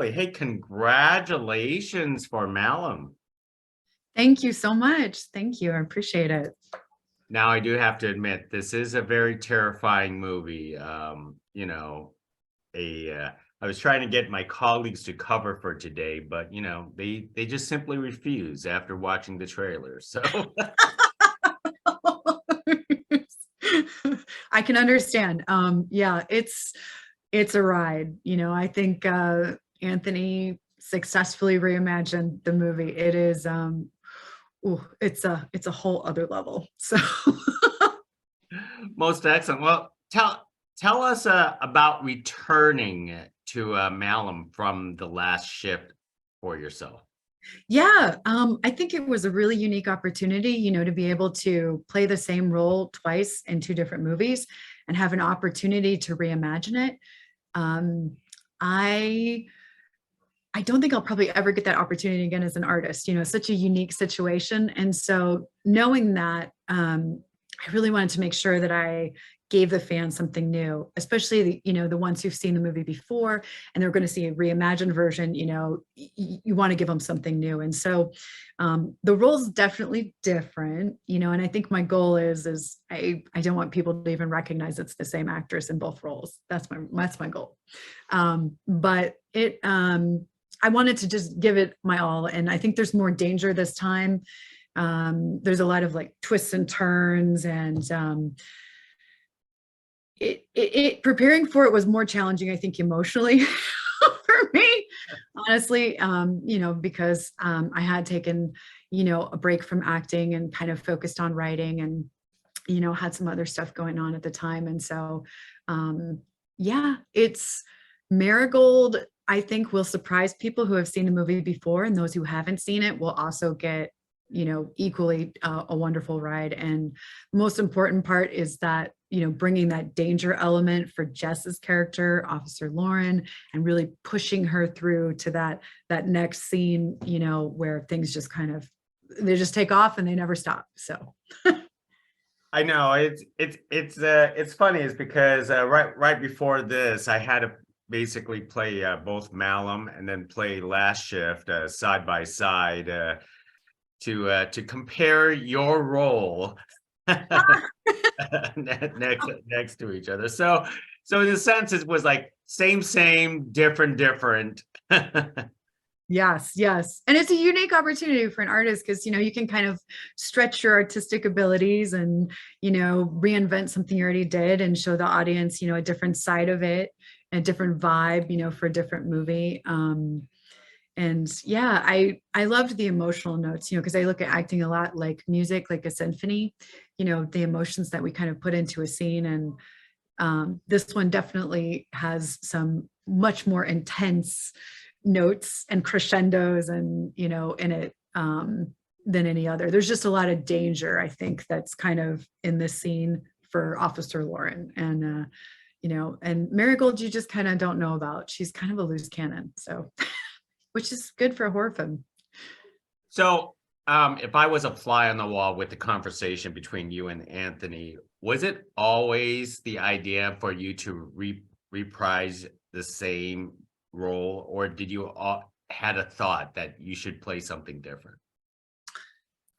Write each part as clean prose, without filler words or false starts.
Natalie. Hey, congratulations for Malum. Thank you so much. Thank you. I appreciate it. Now, I do have to admit, this is a very terrifying movie. I was trying to get my colleagues to cover for today, but they just simply refuse after watching the trailer. So I can understand. Yeah, it's a ride. I think Anthony successfully reimagined the movie. It is it's a whole other level. So most excellent. Well, tell us about returning to Malum from the last shift for yourself. yeah, I think it was a really unique opportunity, to be able to play the same role twice in two different movies and have an opportunity to reimagine it. Um, I I don't think I'll probably ever get that opportunity again as an artist, such a unique situation. And so knowing that, I really wanted to make sure that I gave the fans something new, especially the ones who've seen the movie before and they're going to see a reimagined version. You want to give them something new. And so the role's definitely different, and I think my goal is I don't want people to even recognize it's the same actress in both roles. That's my goal. But I wanted to just give it my all. And I think there's more danger this time. There's a lot of like twists and turns, and it preparing for it was more challenging, I think, emotionally for me, honestly, because I had taken, a break from acting and kind of focused on writing and, had some other stuff going on at the time. And so, yeah, it's Marigold, I think, will surprise people who have seen the movie before, and those who haven't seen it will also get, equally a wonderful ride. And most important part is that, bringing that danger element for Jess's character, Officer Loren, and really pushing her through to that next scene, where things just they just take off and they never stop. So I know it's funny is because right before this I had to basically play both Malum and then play Last Shift side by side to compare your role next to each other. So in a sense it was like same, different. yes. And it's a unique opportunity for an artist because, you can kind of stretch your artistic abilities and, reinvent something you already did and show the audience, a different side of it, a different vibe, for a different movie. And yeah, I loved the emotional notes, because I look at acting a lot like music, like a symphony, the emotions that we kind of put into a scene. And this one definitely has some much more intense notes and crescendos and, in it than any other. There's just a lot of danger, I think, that's kind of in this scene for Officer Loren. And, and Marigold, you just kind of don't know about. She's kind of a loose cannon. So which is good for a horror film. So if I was a fly on the wall with the conversation between you and Anthony, was it always the idea for you to reprise the same role, or did you had a thought that you should play something different?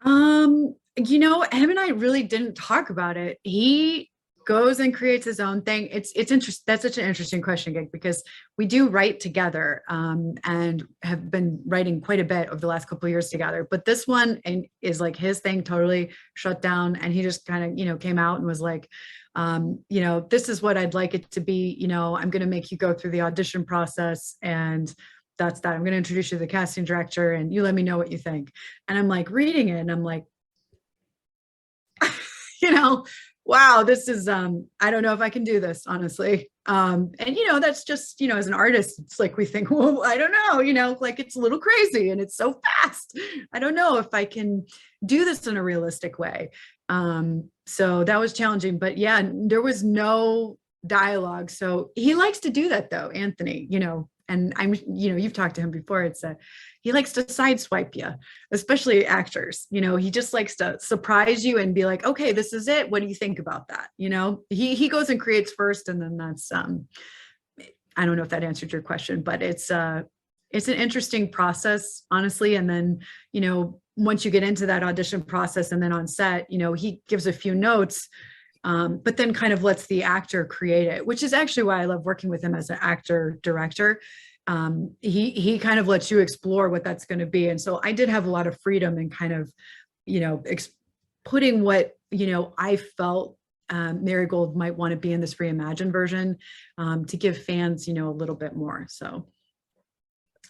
Him and I really didn't talk about it. He goes and creates his own thing. It's interesting. That's such an interesting question, Gig, because we do write together and have been writing quite a bit over the last couple of years together. But this one is like his thing, totally shut down. And he just kind of, came out and was like, this is what I'd like it to be. I'm going to make you go through the audition process, and that's that. I'm going to introduce you to the casting director and you let me know what you think. And I'm like reading it and I'm like, wow, this is, I don't know if I can do this, honestly. And, that's just, as an artist, it's like, we think, well, I don't know, like it's a little crazy and it's so fast. I don't know if I can do this in a realistic way. So that was challenging, but yeah, there was no dialogue. So he likes to do that though, Anthony, and I'm, you've talked to him before. He likes to sideswipe you, especially actors. He just likes to surprise you and be like, okay, this is it. What do you think about that? He goes and creates first, and then that's I don't know if that answered your question, but it's it's an interesting process, honestly. And then, once you get into that audition process and then on set, he gives a few notes, but then kind of lets the actor create it, which is actually why I love working with him as an actor director. He kind of lets you explore what that's going to be. And so I did have a lot of freedom in kind of, putting what, I felt Marigold might want to be in this reimagined version, to give fans, a little bit more. So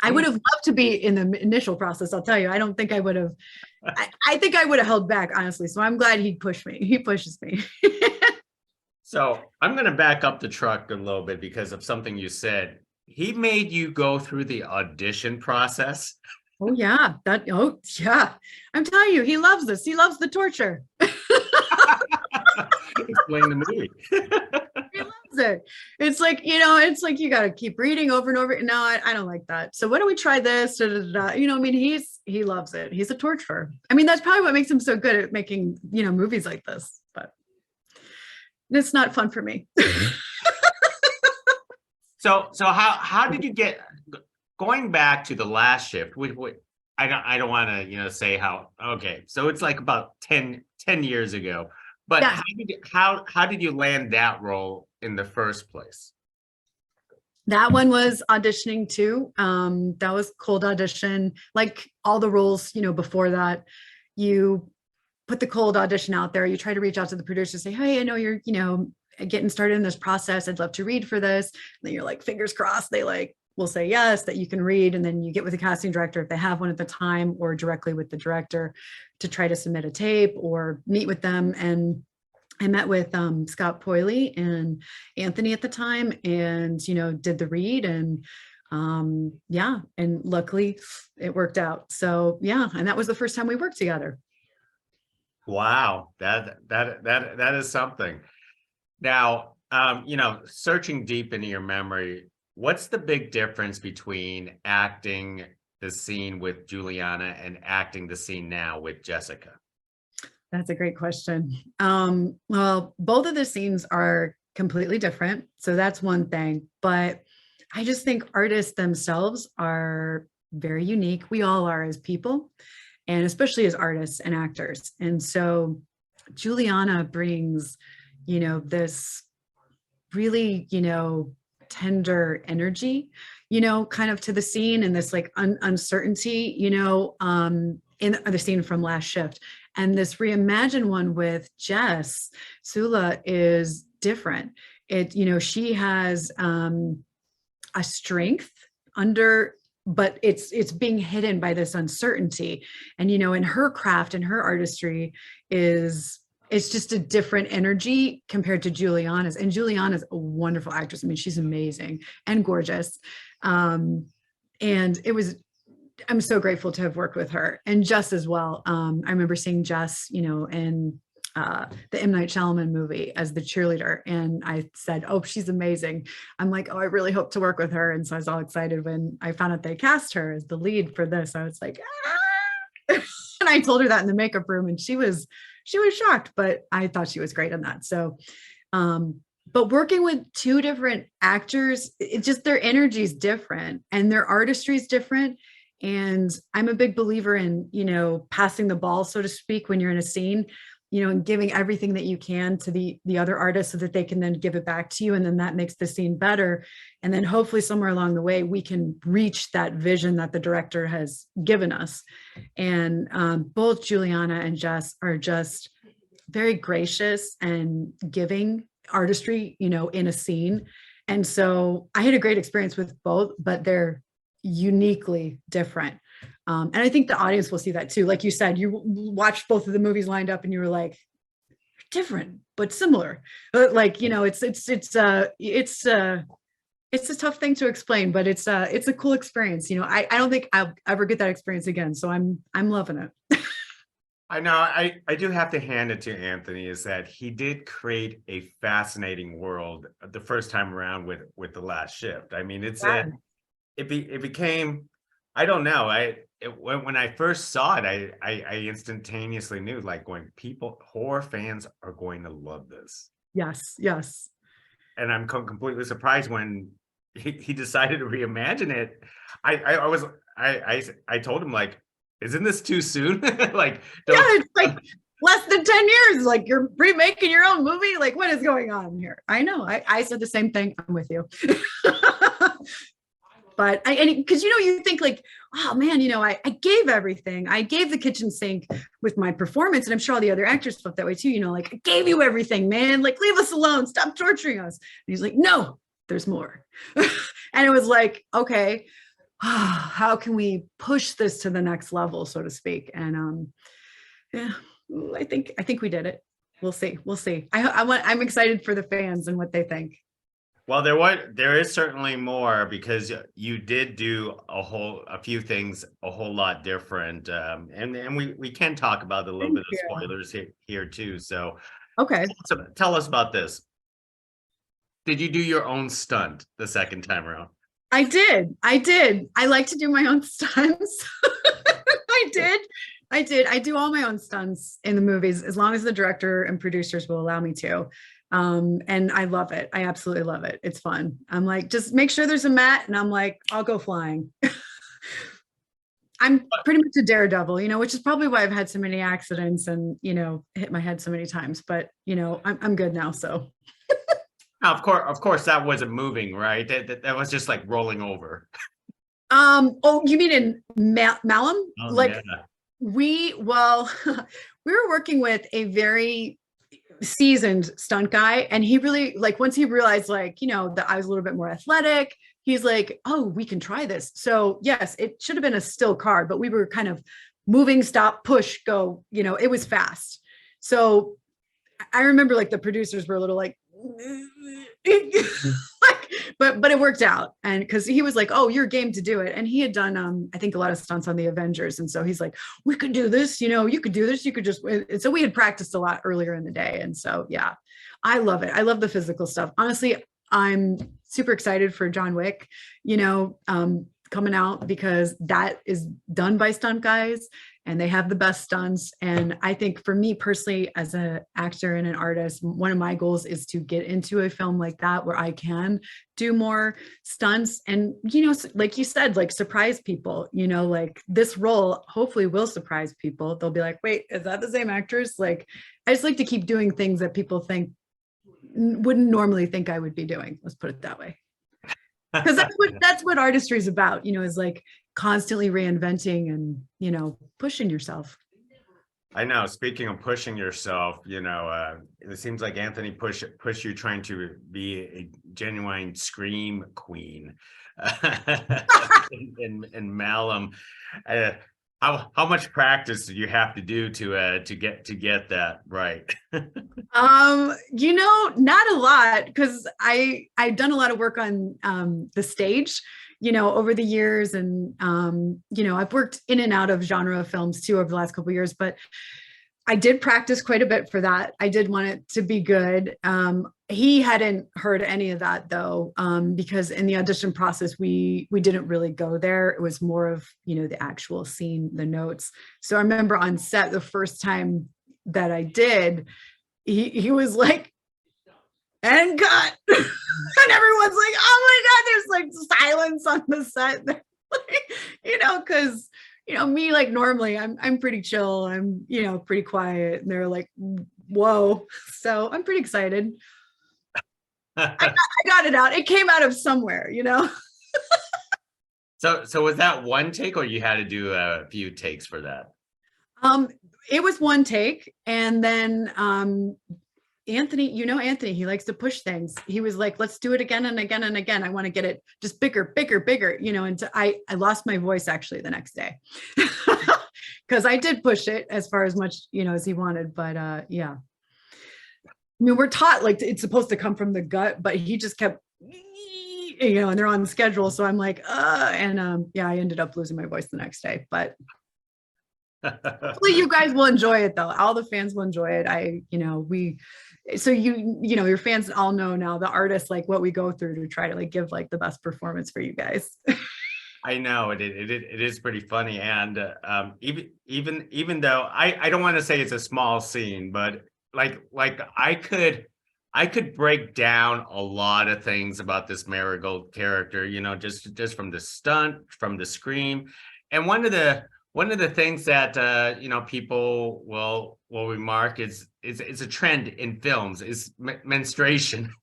I would have loved to be in the initial process. I'll tell you, I don't think I would have, I think I would have held back, honestly. So I'm glad he pushed me. He pushes me. So I'm going to back up the truck a little bit because of something you said. He made you go through the audition process. Oh yeah. Oh yeah. I'm telling you, he loves this. He loves the torture. Explain the movie. He loves it. It's like, you got to keep reading over and over. No, I don't like that. So why don't we try this? Da, da, da, da. He loves it. He's a torturer. I mean, that's probably what makes him so good at making, movies like this, but it's not fun for me. So how did you get going back to the last shift? I don't want to, say how, okay. So it's like about 10 years ago. But yeah. How did you land that role in the first place? That one was auditioning too. That was cold audition. Like all the roles, before that, you put the cold audition out there. You try to reach out to the producer, say, hey, I know you're, getting started in this process. I'd love to read for this. And then you're like, fingers crossed, they will say yes, that you can read. And then you get with the casting director if they have one at the time, or directly with the director to try to submit a tape or meet with them. And I met with Scott Poyley and Anthony at the time, and did the read, and and luckily it worked out. So yeah, and that was the first time we worked together. Wow, that is something. Now, searching deep into your memory, what's the big difference between acting the scene with Juliana and acting the scene now with Jessica? That's a great question. Well, both of the scenes are completely different. So that's one thing. But I just think artists themselves are very unique. We all are as people, and especially as artists and actors. And so Juliana brings, this really, tender energy, kind of to the scene, and this like uncertainty, in the scene from Last Shift. And this reimagined one with Jess, Sula, is different. She has a strength but it's being hidden by this uncertainty. And, in her craft and her artistry it's just a different energy compared to Juliana's. And Juliana's a wonderful actress. I mean, she's amazing and gorgeous. And I'm so grateful to have worked with her, and Jess as well. I remember seeing Jess, in the M. Night Shyamalan movie as the cheerleader. And I said, oh, she's amazing. I'm like, oh, I really hope to work with her. And so I was all excited when I found out they cast her as the lead for this. I was like, ah! And I told her that in the makeup room, and she was shocked, but I thought she was great in that. So, but working with two different actors, it's just their energy is different and their artistry is different. And I'm a big believer in, passing the ball, so to speak, when you're in a scene, and giving everything that you can to the other artist so that they can then give it back to you. And then that makes the scene better. And then hopefully somewhere along the way, we can reach that vision that the director has given us. And both Juliana and Jess are just very gracious and giving artistry, in a scene. And so I had a great experience with both, but they're uniquely different. And I think the audience will see that too. Like you said, you watched both of the movies lined up and you were like, different, but similar. But like, it's a tough thing to explain, but it's a cool experience. I don't think I'll ever get that experience again. So I'm loving it. I know I do have to hand it to Anthony, is that he did create a fascinating world the first time around with The Last Shift. I mean, it became, I don't know. When I first saw it, I instantaneously knew, like, horror fans are going to love this. Yes. And I'm completely surprised when he decided to reimagine it, I told him, like, isn't this too soon? Like, Yeah, don't. it's like less than 10 years. Like you're remaking your own movie. Like, what is going on here? I know. I said the same thing. I'm with you. But because you think like, oh man, I gave everything. I gave the kitchen sink with my performance, and I'm sure all the other actors felt that way too. Like, I gave you everything, man. Like, leave us alone. Stop torturing us. And he's like, no, there's more. And it was like, okay, how can we push this to the next level, so to speak? And yeah, I think we did it. We'll see. We'll see. I'm excited for the fans and what they think. Well, there is certainly more, because you did do a few things a whole lot different, and we can talk about a little bit of spoilers here too. So, Okay. tell us about this. Did you do your own stunt the second time around? I did. I like to do my own stunts. I did. I do all my own stunts in the movies as long as the director and producers will allow me to. And I love it. I absolutely love it. It's fun. I'm like, just make sure there's a mat, and I'm like, I'll go flying. I'm pretty much a daredevil, which is probably why I've had so many accidents and, hit my head so many times, but I'm good now. So. Now, of course, that wasn't moving, right? That was just like rolling over. Oh, you mean in Malum? Oh, like yeah. we were working with a very seasoned stunt guy, and he really, like, once he realized, like, that I was a little bit more athletic, he's like, oh, we can try this. So yes, it should have been a still car, but we were kind of moving, stop, push, go, it was fast. So I remember, like, the producers were a little like, but it worked out. And because he was like, oh, you're game to do it. And he had done, I think, a lot of stunts on the Avengers. And so he's like, we could do this, you could do this, you could just, and so we had practiced a lot earlier in the day. And so, yeah, I love it. I love the physical stuff. Honestly, I'm super excited for John Wick, coming out, because that is done by stunt guys, and they have the best stunts. And I think, for me personally, as an actor and an artist, one of my goals is to get into a film like that where I can do more stunts and, like you said, like, surprise people, like, this role hopefully will surprise people. They'll be like, wait, is that the same actress? Like, I just like to keep doing things that people wouldn't normally think I would be doing. Let's put it that way. Because that's what artistry is about, is like constantly reinventing and, pushing yourself. I know. Speaking of pushing yourself, it seems like Anthony push you trying to be a genuine scream queen in Malum. How much practice do you have to do to get that right? Not a lot, because I've done a lot of work on the stage, over the years, and I've worked in and out of genre films too over the last couple of years, but I did practice quite a bit for that. I did want it to be good. He hadn't heard any of that though, because in the audition process, we didn't really go there. It was more of, the actual scene, the notes. So I remember on set, the first time that I did, he was like, and cut. And everyone's like, oh my God, there's like silence on the set. Because me, like, normally I'm pretty chill. I'm, pretty quiet. And they're like, whoa. So I'm pretty excited. I got it out. It came out of somewhere, So was that one take, or you had to do a few takes for that? It was one take. And then Anthony, he likes to push things. He was like, let's do it again and again and again. I want to get it just bigger, and I lost my voice actually the next day, because I did push it as far as much, as he wanted. But yeah, I mean, we're taught like it's supposed to come from the gut, but he just kept, and they're on schedule. So I'm like, and yeah, I ended up losing my voice the next day, but hopefully you guys will enjoy it though. All the fans will enjoy it. So your fans all know now, the artists, like, what we go through to try to, like, give, like, the best performance for you guys. I know it is pretty funny. And even though I don't want to say it's a small scene, but like I could I could break down a lot of things about this Marigold character, you know, just from the stunt, from the scream. And one of the things that you know, people will remark is it's a trend in films is menstruation.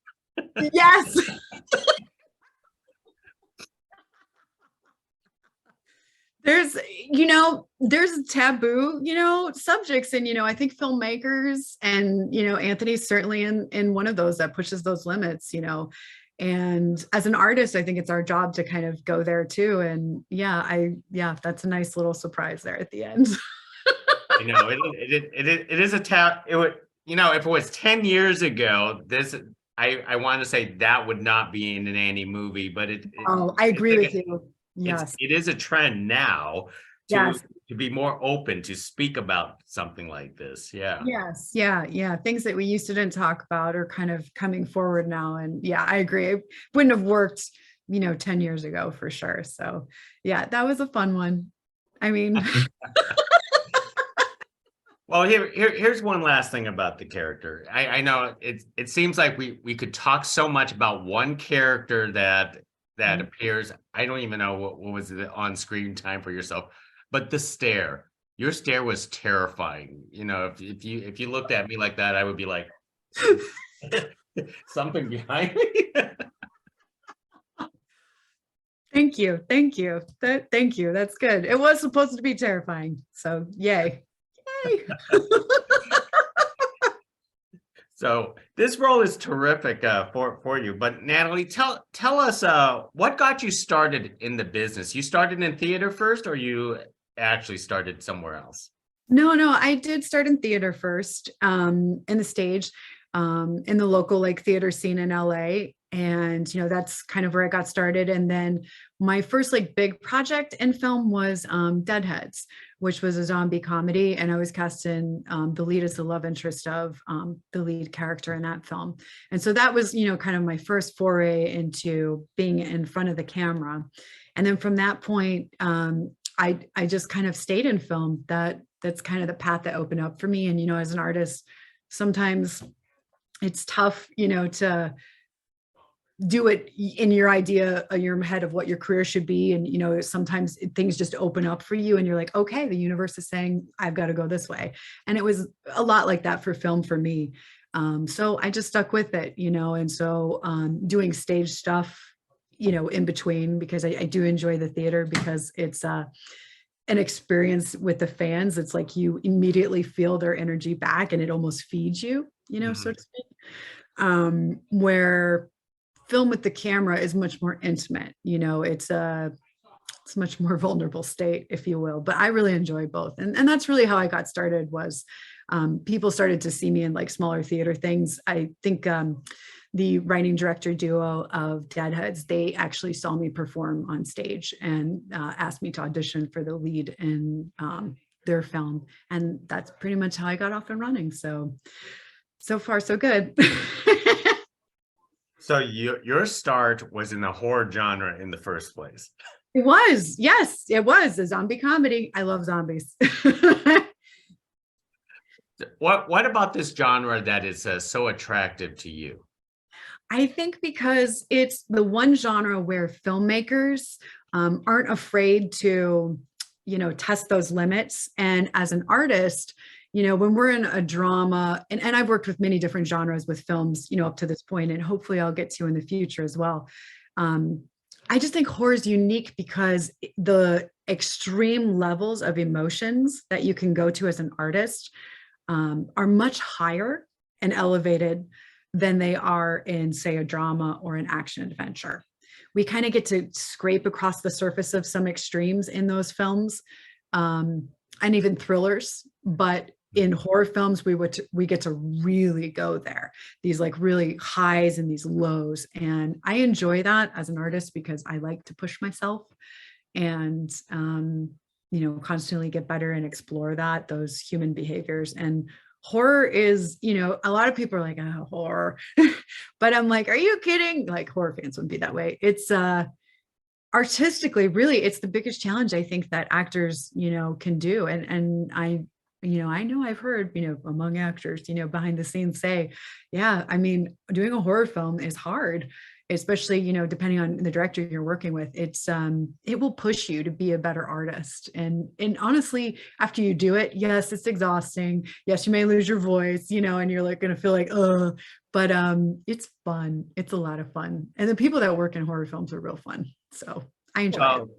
Yes. There's, there's taboo, subjects. And, I think filmmakers and, Anthony's certainly in one of those that pushes those limits, and as an artist, I think it's our job to kind of go there too. And yeah, that's a nice little surprise there at the end. You know, it is a tap. It would, you know, if it was 10 years ago, this I want to say that would not be in any movie, but Oh, I agree like with you. Yes. it is a trend now to Yes. to be more open to speak about something like this. Yeah. Yes. Yeah. Yeah. Things that we used to didn't talk about are kind of coming forward now. And yeah, I agree. It wouldn't have worked, 10 years ago for sure. So yeah, that was a fun one. I mean, Well, here's one last thing about the character. I know it seems like we could talk so much about one character that appears. I don't even know what was the on screen time for yourself, but the stare. Your stare was terrifying. You know, if you looked at me like that, I would be like something behind me. thank you. Thank you. Thank you. That's good. It was supposed to be terrifying. So yay. Yay. So this role is terrific for you. But Natalie, tell us what got you started in the business. You started in theater first, or you actually started somewhere else? No, I did start in theater first, in the stage, in the local like theater scene in LA. And, that's kind of where I got started. And then my first like big project in film was Deadheads, which was a zombie comedy. And I was cast in the lead as the love interest of the lead character in that film. And so that was, kind of my first foray into being in front of the camera. And then from that point, I just kind of stayed in film. That's kind of the path that opened up for me. And, as an artist, sometimes it's tough, to do it in your idea, your head of what your career should be. And, sometimes things just open up for you and you're like, okay, the universe is saying, I've got to go this way. And it was a lot like that for film for me. So I just stuck with it, and so doing stage stuff, in between, because I do enjoy the theater because it's an experience with the fans. It's like you immediately feel their energy back and it almost feeds you, so to speak. Where film with the camera is much more intimate, it's a much more vulnerable state, if you will. But I really enjoy both. And that's really how I got started was people started to see me in like smaller theater things. I think the writing director duo of Deadheads, they actually saw me perform on stage and asked me to audition for the lead in their film. And that's pretty much how I got off and running. So far, so good. So your start was in the horror genre in the first place. It was, yes, it was a zombie comedy. I love zombies. What about this genre that is so attractive to you? I think because it's the one genre where filmmakers aren't afraid to, test those limits. And as an artist, when we're in a drama, and I've worked with many different genres with films, up to this point, and hopefully I'll get to in the future as well. I just think horror is unique because the extreme levels of emotions that you can go to as an artist are much higher and elevated than they are in, say, a drama or an action adventure. We kind of get to scrape across the surface of some extremes in those films, and even thrillers. But in horror films, we get to really go there, these like really highs and these lows. And I enjoy that as an artist because I like to push myself and, constantly get better and explore those human behaviors. And horror is, a lot of people are like, oh, horror, but I'm like, are you kidding? Like horror fans wouldn't be that way. It's artistically, really, it's the biggest challenge I think that actors, can do. And I know I've heard, among actors, behind the scenes say, yeah, I mean, doing a horror film is hard, especially, depending on the director you're working with. It will push you to be a better artist. And honestly, after you do it, yes, it's exhausting. Yes, you may lose your voice, and you're like going to feel like, but it's fun. It's a lot of fun. And the people that work in horror films are real fun. So I enjoy it.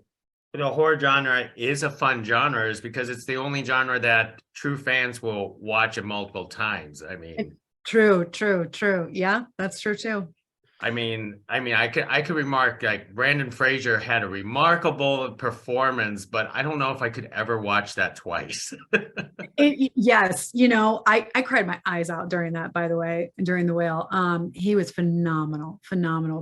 The horror genre is a fun genre is because it's the only genre that true fans will watch it multiple times. I mean, true. Yeah, that's true too. I could remark like Brandon Fraser had a remarkable performance, but I don't know if I could ever watch that twice. Yes, I cried my eyes out during that, by the way, during The Whale. He was phenomenal.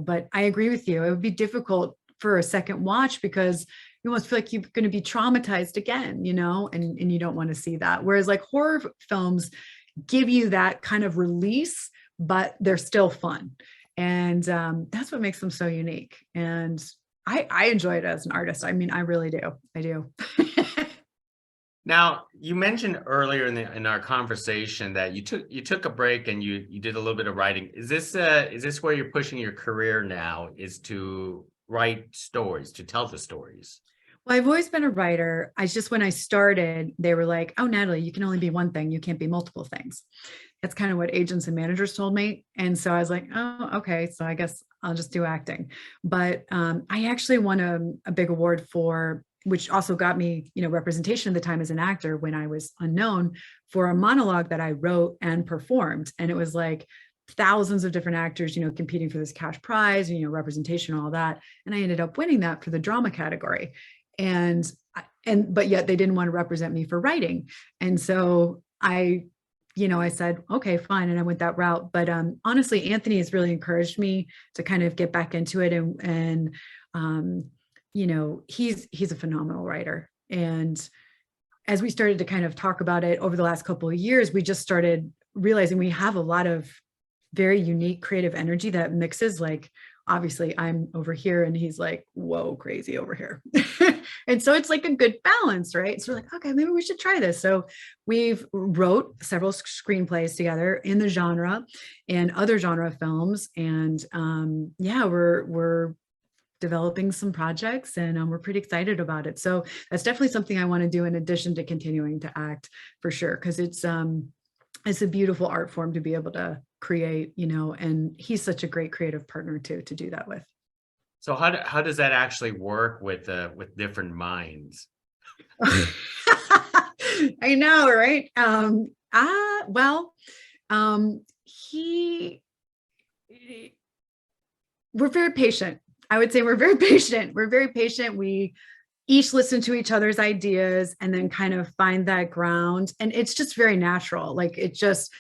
But I agree with you. It would be difficult for a second watch because you almost feel like you're going to be traumatized again, and you don't want to see that. Whereas like horror films give you that kind of release, but they're still fun. And that's what makes them so unique. And I enjoy it as an artist. I mean, I really do. I do. Now, you mentioned earlier in our conversation that you took a break and you did a little bit of writing. Is this where you're pushing your career now, is to write stories, to tell the stories? Well, I've always been a writer. When I started, they were like, oh, Natalie, you can only be one thing. You can't be multiple things. That's kind of what agents and managers told me. And so I was like, oh, okay. So I guess I'll just do acting. But I actually won a big award which also got me, representation at the time as an actor when I was unknown, for a monologue that I wrote and performed. And it was like thousands of different actors, competing for this cash prize, representation, all that. And I ended up winning that for the drama category. But yet they didn't want to represent me for writing. And so I said, okay, fine. And I went that route. But honestly, Anthony has really encouraged me to kind of get back into it. And he's a phenomenal writer. And as we started to kind of talk about it over the last couple of years, we just started realizing we have a lot of very unique creative energy that mixes. Like, obviously I'm over here and he's like, whoa, crazy over here. And so it's like a good balance, right? So we're like, okay, maybe we should try this. So we've wrote several screenplays together in the genre and other genre films. And we're developing some projects, and we're pretty excited about it. So that's definitely something I want to do in addition to continuing to act, for sure. Cause it's a beautiful art form to be able to create, and he's such a great creative partner too, to do that with. So how does that actually work with different minds? I know, right? We're very patient. I would say we're very patient. We each listen to each other's ideas and then kind of find that ground. And it's just very natural. Like,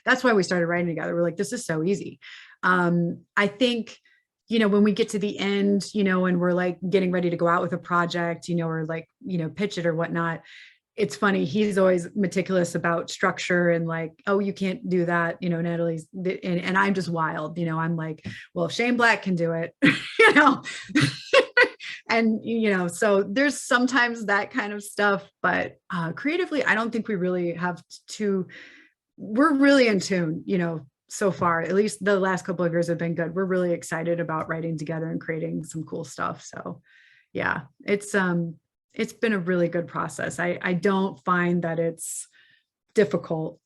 that's why we started writing together. We're like, this is so easy. I think, when we get to the end, and we're like getting ready to go out with a project, or like, pitch it or whatnot. It's funny. He's always meticulous about structure and like, oh, you can't do that. Natalie's, and I'm just wild. I'm like, well, if Shane Black can do it, and, so there's sometimes that kind of stuff, but creatively, I don't think we really have we're really in tune, so far. At least the last couple of years have been good. We're really excited about writing together and creating some cool stuff. So yeah, it's been a really good process. I don't find that it's difficult,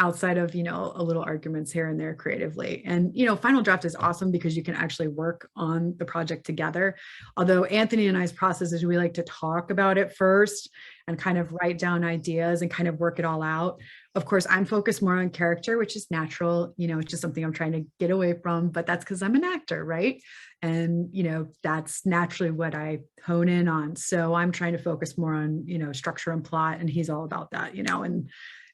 outside of, a little arguments here and there creatively. And, Final Draft is awesome because you can actually work on the project together. Although Anthony and I's process is we like to talk about it first and kind of write down ideas and kind of work it all out. Of course, I'm focused more on character, which is natural. It's just something I'm trying to get away from, but that's because I'm an actor, right? And, that's naturally what I hone in on. So I'm trying to focus more on, structure and plot, and he's all about that,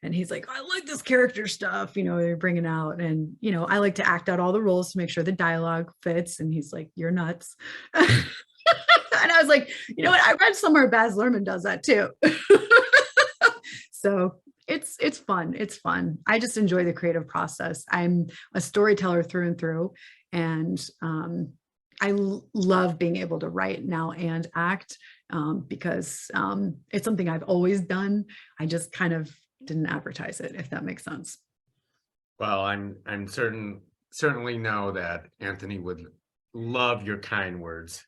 and he's like, I like this character stuff, they're bringing out. And, I like to act out all the roles to make sure the dialogue fits. And he's like, you're nuts. And I was like, you know what? I read somewhere Baz Luhrmann does that too. So it's fun. It's fun. I just enjoy the creative process. I'm a storyteller through and through. And I love being able to write now and act, because it's something I've always done. I just kind of didn't advertise it, if that makes sense. Well, I'm certainly know that Anthony would love your kind words.